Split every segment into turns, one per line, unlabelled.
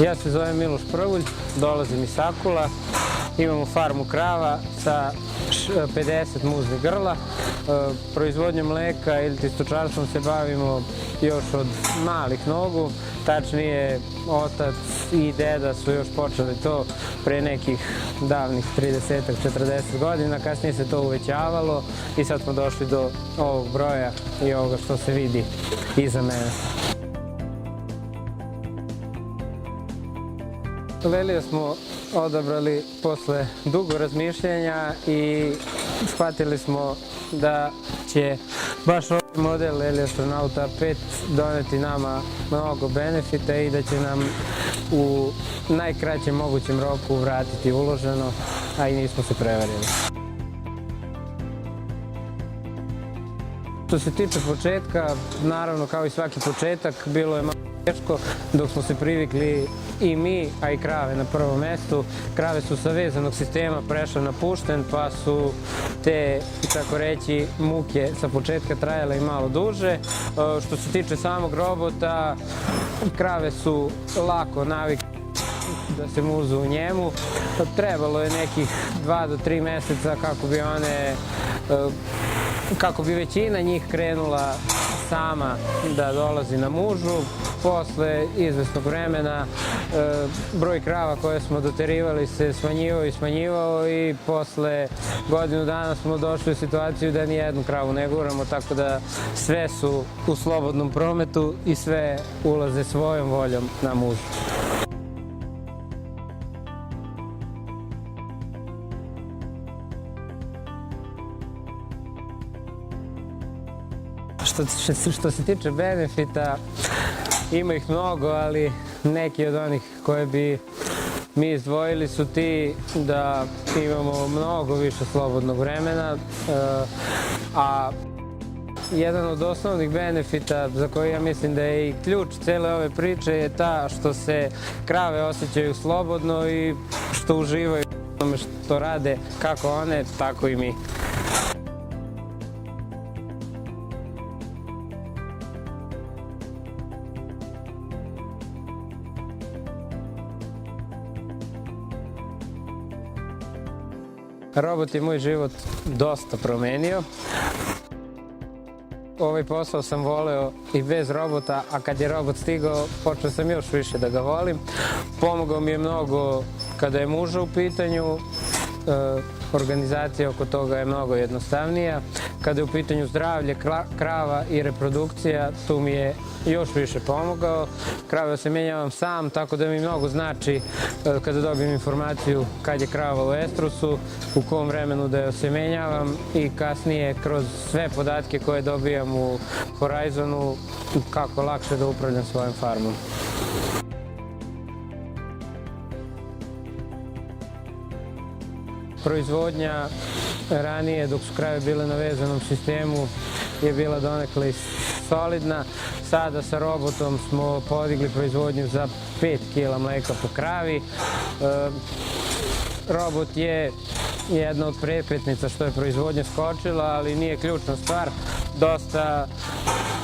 Ja se zovem Miloš Prvulj, dolazim iz Sakula. Imamo farmu krava sa 50 muznih grla. Proizvodnjom mleka ili stočarstvom se bavimo još od malih nogu. Tačnije, otac i deda su još počeli to pre nekih davnih 30-40 godina. Kasnije se to uvećavalo i sad smo došli do ovog broja i ovoga što se vidi iza mene. Lelija smo odabrali posle dugo razmišljanja i shvatili smo da će baš ovaj model Lelija Astronauta 5 doneti nama mnogo benefita i da će nam u najkraćem mogućem roku vratiti uloženo, a i nismo se prevarili. Što se tiče početka, naravno kao i svaki početak, bilo je malo teško dok smo se privikli i mi, a i krave na prvom mestu. Krave su sa vezanog sistema prešle na pušten, pa su te, tako reći, muke sa početka trajale i malo duže. Što se tiče samog robota, krave su lako navikle da se muzu u njemu. Trebalo je nekih 2 do 3 meseca kako bi većina njih krenula sama da dolazi na mužu. Posle izvesnog vremena broj krava koje smo doterivali se smanjivao i posle godinu dana smo došli u situaciju da nijednu kravu ne guramo, tako da sve su u slobodnom prometu i sve ulaze svojom voljom na mužu. Što se tiče benefita, ima ih mnogo, ali neki od onih koje bi mi izdvojili su ti da imamo mnogo više slobodnog vremena, a jedan od osnovnih benefita za koji ja mislim da je i ključ cele ove priče je ta što se krave osjećaju slobodno i što uživaju u tome što rade, kako one, tako i mi. Robot je moj život dosta promenio. Ovaj posao sam voleo i bez robota, a kad je robot stigao, počeo sam još više da ga volim. Pomogao mi je mnogo kada je muža u pitanju, organizacija oko toga je mnogo jednostavnija. Kada je u pitanju zdravlje krava i reprodukcija, tu mi je još više pomogao. Krave osemenjavam sam, tako da mi mnogo znači kada dobijem informaciju kad je krava u estrusu, u kom vremenu da je osemenjavam i kasnije kroz sve podatke koje dobijam u Horizonu, kako lakše da upravljam svojom farmom. Proizvodnja ranije, dok su krave bile na vezanom sistemu, je bila donekle solidna. Sada sa robotom smo podigli proizvodnju za 5 kg mleka po kravi. Robot je jedna od prepretnica što je proizvodnja skočila, ali nije ključna stvar.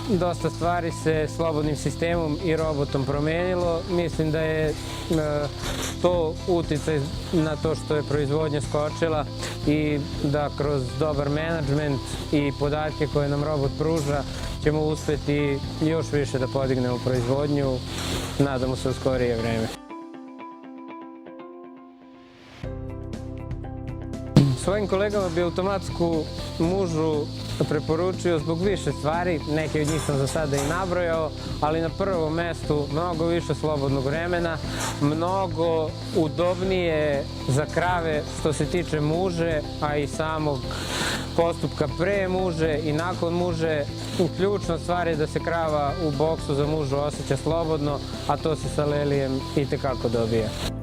Dosta stvari se slobodnim sistemom i robotom promenilo. Mislim da je to uticaj na to što je proizvodnja skočila i da kroz dobar menadžment i podatke koje nam robot pruža ćemo uspeti još više da podignemo proizvodnju, nadamo se u skorije vreme. Svojim kolegama bi automatsku mužu preporučio zbog više stvari, neke od njih sam za sada i nabrojao, ali na prvom mestu mnogo više slobodnog vremena, mnogo udobnije za krave što se tiče muže, a i samog postupka pre muže i nakon muže. Ključna stvar je da se krava u boksu za mužu osjeća slobodno, a to se sa Lelijem itekako dobija.